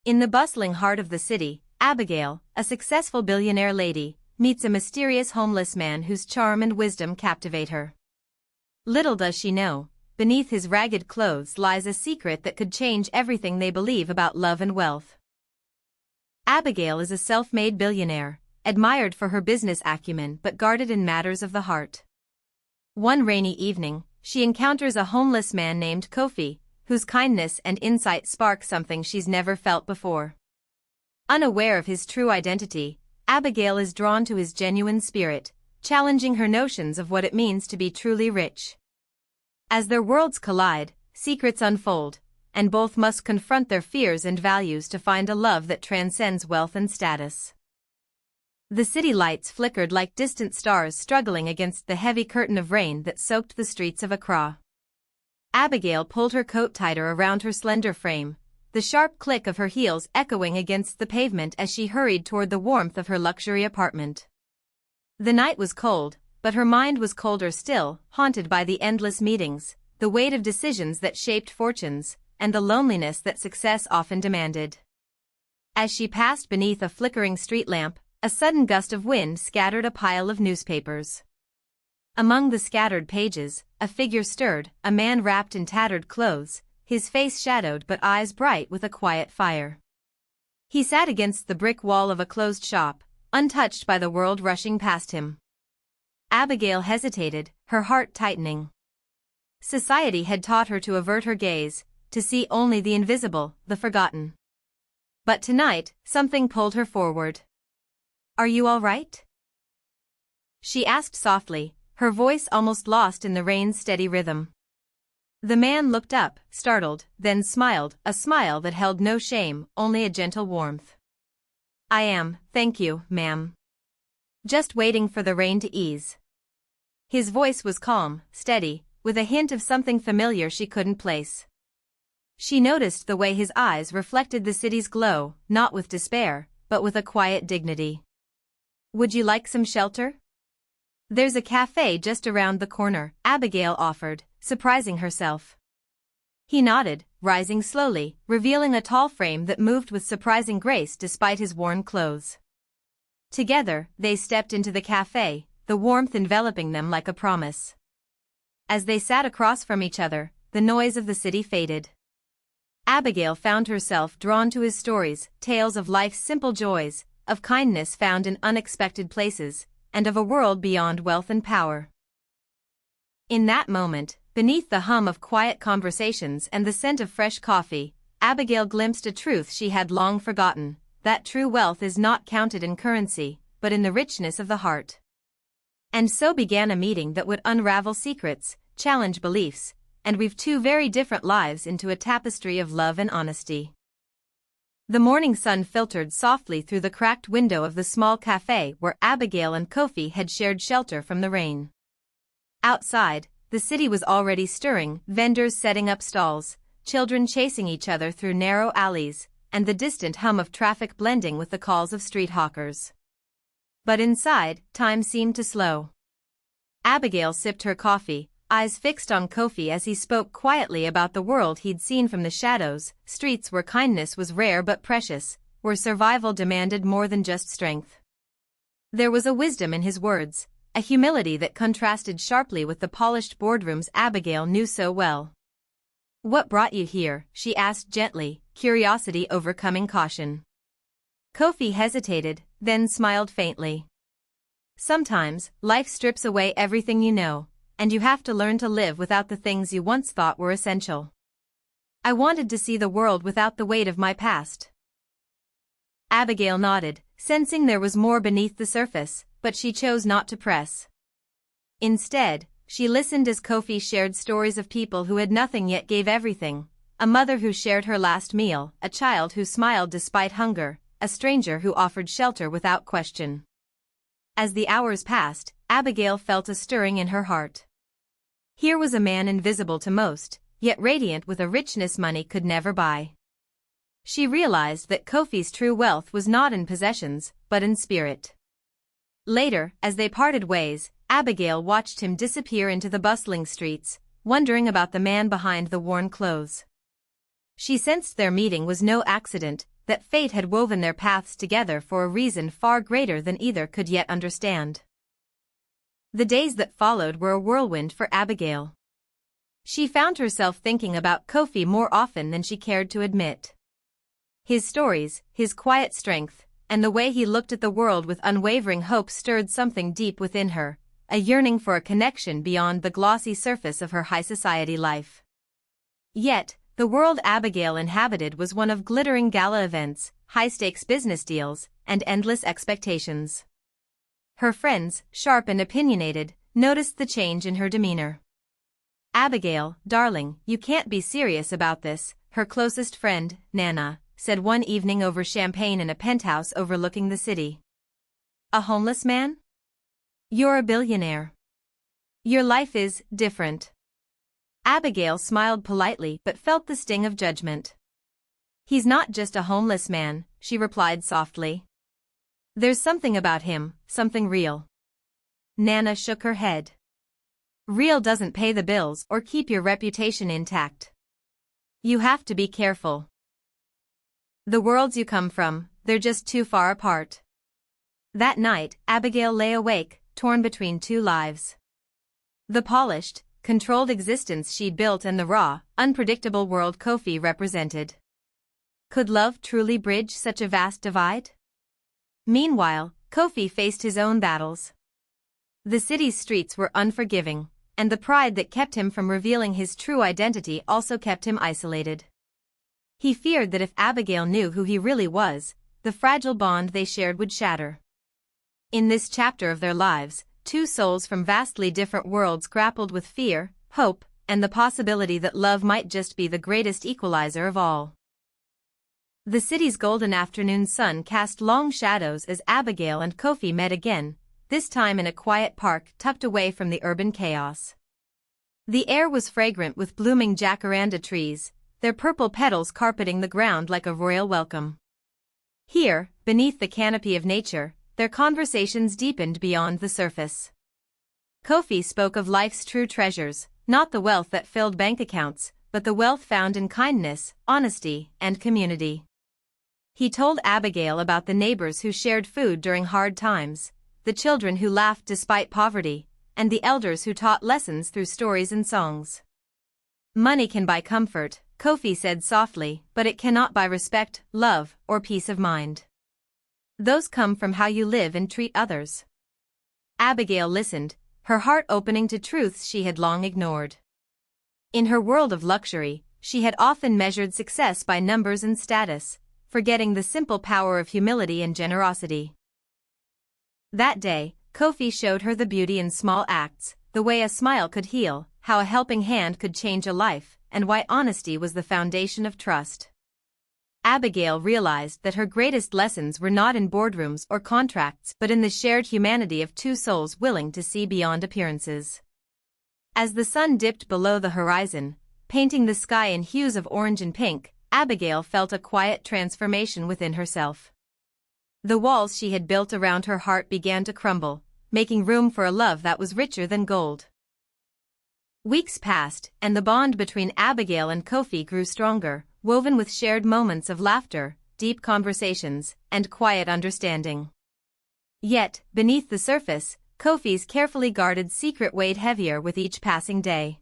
In the bustling heart of the city, Abigail, a successful billionaire lady, meets a mysterious homeless man whose charm and wisdom captivate her. Little does she know, beneath his ragged clothes lies a secret that could change everything they believe about love and wealth. Abigail is a self-made billionaire, admired for her business acumen but guarded in matters of the heart. One rainy evening, she encounters a homeless man named Kofi, whose kindness and insight spark something she's never felt before. Unaware of his true identity, Abigail is drawn to his genuine spirit, challenging her notions of what it means to be truly rich. As their worlds collide, secrets unfold, and both must confront their fears and values to find a love that transcends wealth and status. The city lights flickered like distant stars struggling against the heavy curtain of rain that soaked the streets of Accra. Abigail pulled her coat tighter around her slender frame, the sharp click of her heels echoing against the pavement as she hurried toward the warmth of her luxury apartment. The night was cold, but her mind was colder still, haunted by the endless meetings, the weight of decisions that shaped fortunes, and the loneliness that success often demanded. As she passed beneath a flickering street lamp, a sudden gust of wind scattered a pile of newspapers. Among the scattered pages, a figure stirred, a man wrapped in tattered clothes, his face shadowed but eyes bright with a quiet fire. He sat against the brick wall of a closed shop, untouched by the world rushing past him. Abigail hesitated, her heart tightening. Society had taught her to avert her gaze, to see only the invisible, the forgotten. But tonight, something pulled her forward. "Are you all right?" she asked softly, her voice almost lost in the rain's steady rhythm. The man looked up, startled, then smiled, a smile that held no shame, only a gentle warmth. "I am, thank you, ma'am. Just waiting for the rain to ease." His voice was calm, steady, with a hint of something familiar she couldn't place. She noticed the way his eyes reflected the city's glow, not with despair, but with a quiet dignity. "Would you like some shelter?" "There's a cafe just around the corner," Abigail offered, surprising herself. He nodded, rising slowly, revealing a tall frame that moved with surprising grace despite his worn clothes. Together, they stepped into the cafe, the warmth enveloping them like a promise. As they sat across from each other, the noise of the city faded. Abigail found herself drawn to his stories, tales of life's simple joys, of kindness found in unexpected places, and of a world beyond wealth and power. In that moment, beneath the hum of quiet conversations and the scent of fresh coffee, Abigail glimpsed a truth she had long forgotten, that true wealth is not counted in currency, but in the richness of the heart. And so began a meeting that would unravel secrets, challenge beliefs, and weave two very different lives into a tapestry of love and honesty. The morning sun filtered softly through the cracked window of the small cafe where Abigail and Kofi had shared shelter from the rain. Outside, the city was already stirring, vendors setting up stalls, children chasing each other through narrow alleys, and the distant hum of traffic blending with the calls of street hawkers. But inside, time seemed to slow. Abigail sipped her coffee, eyes fixed on Kofi as he spoke quietly about the world he'd seen from the shadows, streets where kindness was rare but precious, where survival demanded more than just strength. There was a wisdom in his words, a humility that contrasted sharply with the polished boardrooms Abigail knew so well. "What brought you here?" she asked gently, curiosity overcoming caution. Kofi hesitated, then smiled faintly. "Sometimes, life strips away everything you know, and you have to learn to live without the things you once thought were essential. I wanted to see the world without the weight of my past." Abigail nodded, sensing there was more beneath the surface, but she chose not to press. Instead, she listened as Kofi shared stories of people who had nothing yet gave everything, a mother who shared her last meal, a child who smiled despite hunger, a stranger who offered shelter without question. As the hours passed, Abigail felt a stirring in her heart. Here was a man invisible to most, yet radiant with a richness money could never buy. She realized that Kofi's true wealth was not in possessions, but in spirit. Later, as they parted ways, Abigail watched him disappear into the bustling streets, wondering about the man behind the worn clothes. She sensed their meeting was no accident, that fate had woven their paths together for a reason far greater than either could yet understand. The days that followed were a whirlwind for Abigail. She found herself thinking about Kofi more often than she cared to admit. His stories, his quiet strength, and the way he looked at the world with unwavering hope stirred something deep within her, a yearning for a connection beyond the glossy surface of her high society life. Yet, the world Abigail inhabited was one of glittering gala events, high-stakes business deals, and endless expectations. Her friends, sharp and opinionated, noticed the change in her demeanor. "Abigail, darling, you can't be serious about this," her closest friend, Nana, said one evening over champagne in a penthouse overlooking the city. "A homeless man? You're a billionaire. Your life is different." Abigail smiled politely but felt the sting of judgment. "He's not just a homeless man," she replied softly. "There's something about him, something real." Nana shook her head. "Real doesn't pay the bills or keep your reputation intact. You have to be careful. The worlds you come from, they're just too far apart." That night, Abigail lay awake, torn between two lives. The polished, controlled existence she'd built and the raw, unpredictable world Kofi represented. Could love truly bridge such a vast divide? Meanwhile, Kofi faced his own battles. The city's streets were unforgiving, and the pride that kept him from revealing his true identity also kept him isolated. He feared that if Abigail knew who he really was, the fragile bond they shared would shatter. In this chapter of their lives, two souls from vastly different worlds grappled with fear, hope, and the possibility that love might just be the greatest equalizer of all. The city's golden afternoon sun cast long shadows as Abigail and Kofi met again, this time in a quiet park tucked away from the urban chaos. The air was fragrant with blooming jacaranda trees, their purple petals carpeting the ground like a royal welcome. Here, beneath the canopy of nature, their conversations deepened beyond the surface. Kofi spoke of life's true treasures, not the wealth that filled bank accounts, but the wealth found in kindness, honesty, and community. He told Abigail about the neighbors who shared food during hard times, the children who laughed despite poverty, and the elders who taught lessons through stories and songs. "Money can buy comfort," Kofi said softly, "but it cannot buy respect, love, or peace of mind. Those come from how you live and treat others." Abigail listened, her heart opening to truths she had long ignored. In her world of luxury, she had often measured success by numbers and status, forgetting the simple power of humility and generosity. That day, Kofi showed her the beauty in small acts, the way a smile could heal, how a helping hand could change a life, and why honesty was the foundation of trust. Abigail realized that her greatest lessons were not in boardrooms or contracts but in the shared humanity of two souls willing to see beyond appearances. As the sun dipped below the horizon, painting the sky in hues of orange and pink, Abigail felt a quiet transformation within herself. The walls she had built around her heart began to crumble, making room for a love that was richer than gold. Weeks passed, and the bond between Abigail and Kofi grew stronger, woven with shared moments of laughter, deep conversations, and quiet understanding. Yet, beneath the surface, Kofi's carefully guarded secret weighed heavier with each passing day.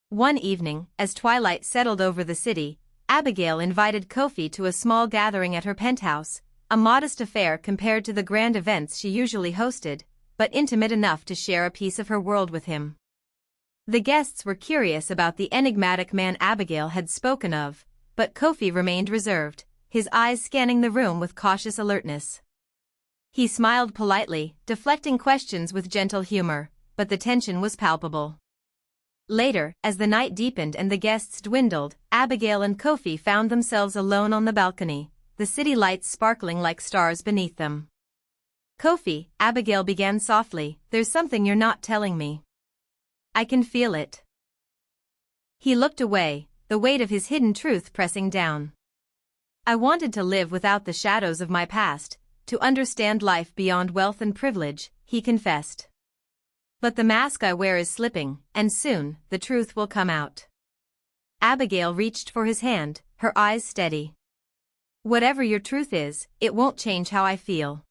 One evening, as twilight settled over the city, Abigail invited Kofi to a small gathering at her penthouse, a modest affair compared to the grand events she usually hosted, but intimate enough to share a piece of her world with him. The guests were curious about the enigmatic man Abigail had spoken of, but Kofi remained reserved, his eyes scanning the room with cautious alertness. He smiled politely, deflecting questions with gentle humor, but the tension was palpable. Later, as the night deepened and the guests dwindled, Abigail and Kofi found themselves alone on the balcony, the city lights sparkling like stars beneath them. "Kofi," Abigail began softly, "there's something you're not telling me. I can feel it." He looked away, the weight of his hidden truth pressing down. "I wanted to live without the shadows of my past, to understand life beyond wealth and privilege," he confessed. "But the mask I wear is slipping, and soon, the truth will come out." Abigail reached for his hand, her eyes steady. Whatever your truth is, it won't change how I feel.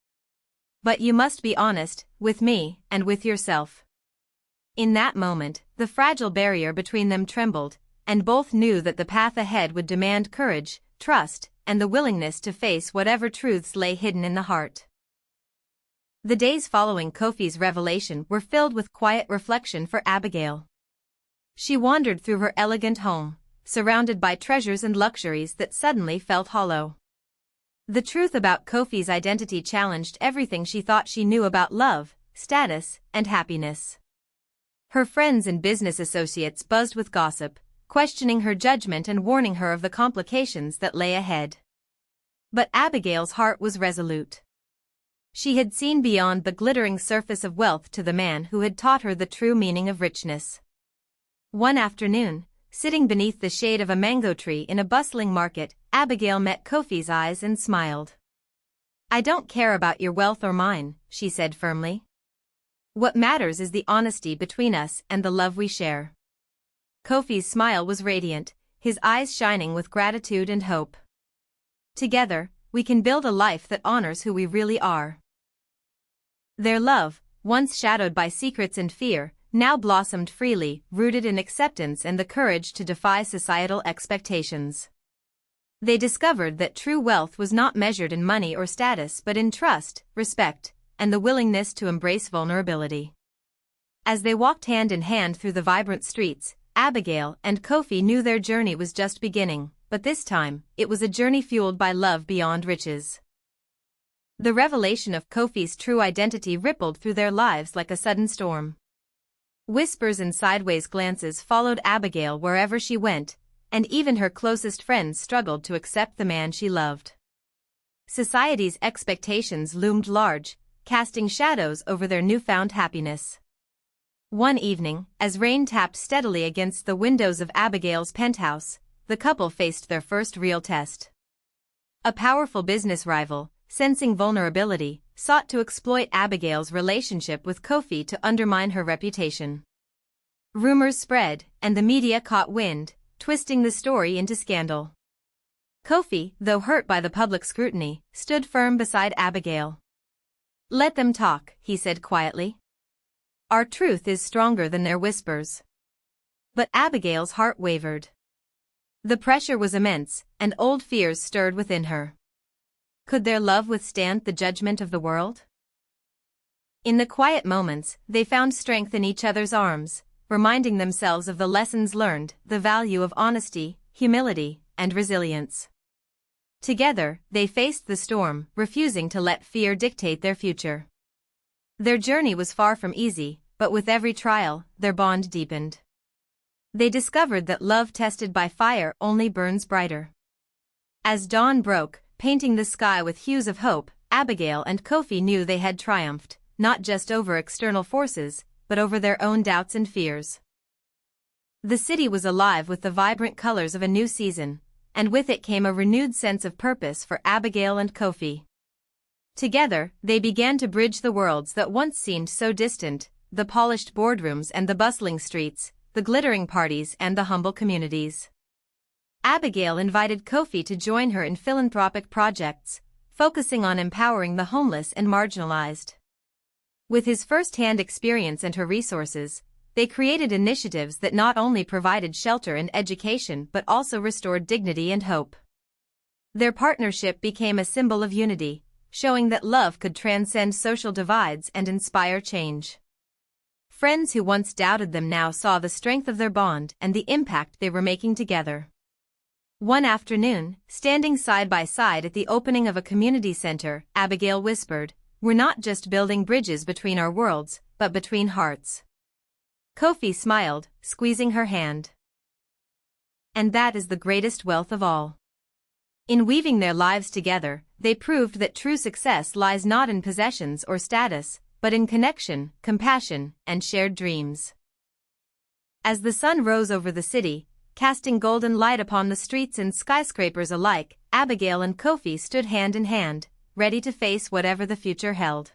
But you must be honest, with me, and with yourself. In that moment, the fragile barrier between them trembled, and both knew that the path ahead would demand courage, trust, and the willingness to face whatever truths lay hidden in the heart. The days following Kofi's revelation were filled with quiet reflection for Abigail. She wandered through her elegant home, surrounded by treasures and luxuries that suddenly felt hollow. The truth about Kofi's identity challenged everything she thought she knew about love, status, and happiness. Her friends and business associates buzzed with gossip, questioning her judgment and warning her of the complications that lay ahead. But Abigail's heart was resolute. She had seen beyond the glittering surface of wealth to the man who had taught her the true meaning of richness. One afternoon, sitting beneath the shade of a mango tree in a bustling market, Abigail met Kofi's eyes and smiled. "I don't care about your wealth or mine," she said firmly. "What matters is the honesty between us and the love we share." Kofi's smile was radiant, his eyes shining with gratitude and hope. "Together, we can build a life that honors who we really are." Their love, once shadowed by secrets and fear, now blossomed freely, rooted in acceptance and the courage to defy societal expectations. They discovered that true wealth was not measured in money or status but in trust, respect, and the willingness to embrace vulnerability. As they walked hand in hand through the vibrant streets, Abigail and Kofi knew their journey was just beginning, but this time, it was a journey fueled by love beyond riches. The revelation of Kofi's true identity rippled through their lives like a sudden storm. Whispers and sideways glances followed Abigail wherever she went, and even her closest friends struggled to accept the man she loved. Society's expectations loomed large, casting shadows over their newfound happiness. One evening, as rain tapped steadily against the windows of Abigail's penthouse, the couple faced their first real test. A powerful business rival, sensing vulnerability, sought to exploit Abigail's relationship with Kofi to undermine her reputation. Rumors spread, and the media caught wind, twisting the story into scandal. Kofi, though hurt by the public scrutiny, stood firm beside Abigail. "Let them talk," he said quietly. "Our truth is stronger than their whispers." But Abigail's heart wavered. The pressure was immense, and old fears stirred within her. Could their love withstand the judgment of the world? In the quiet moments, they found strength in each other's arms, reminding themselves of the lessons learned, the value of honesty, humility, and resilience. Together, they faced the storm, refusing to let fear dictate their future. Their journey was far from easy, but with every trial, their bond deepened. They discovered that love tested by fire only burns brighter. As dawn broke, painting the sky with hues of hope, Abigail and Kofi knew they had triumphed, not just over external forces, but over their own doubts and fears. The city was alive with the vibrant colors of a new season, and with it came a renewed sense of purpose for Abigail and Kofi. Together, they began to bridge the worlds that once seemed so distant, the polished boardrooms and the bustling streets, the glittering parties and the humble communities. Abigail invited Kofi to join her in philanthropic projects, focusing on empowering the homeless and marginalized. With his first-hand experience and her resources, they created initiatives that not only provided shelter and education but also restored dignity and hope. Their partnership became a symbol of unity, showing that love could transcend social divides and inspire change. Friends who once doubted them now saw the strength of their bond and the impact they were making together. One afternoon, standing side by side at the opening of a community center, Abigail whispered, "We're not just building bridges between our worlds, but between hearts." Kofi smiled, squeezing her hand. And that is the greatest wealth of all. In weaving their lives together, they proved that true success lies not in possessions or status, but in connection, compassion, and shared dreams. As the sun rose over the city, casting golden light upon the streets and skyscrapers alike, Abigail and Kofi stood hand in hand, ready to face whatever the future held.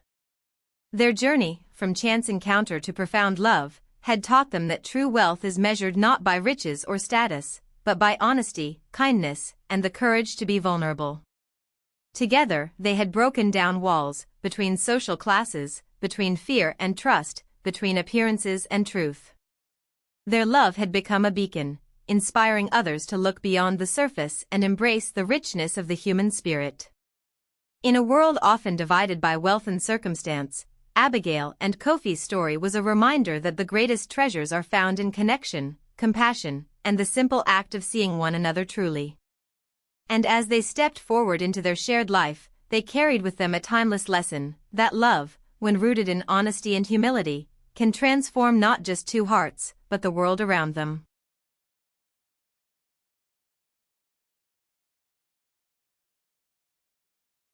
Their journey, from chance encounter to profound love, had taught them that true wealth is measured not by riches or status, but by honesty, kindness, and the courage to be vulnerable. Together, they had broken down walls, between social classes, between fear and trust, between appearances and truth. Their love had become a beacon, inspiring others to look beyond the surface and embrace the richness of the human spirit. In a world often divided by wealth and circumstance, Abigail and Kofi's story was a reminder that the greatest treasures are found in connection, compassion, and the simple act of seeing one another truly. And as they stepped forward into their shared life, they carried with them a timeless lesson, that love, when rooted in honesty and humility, can transform not just two hearts, but the world around them.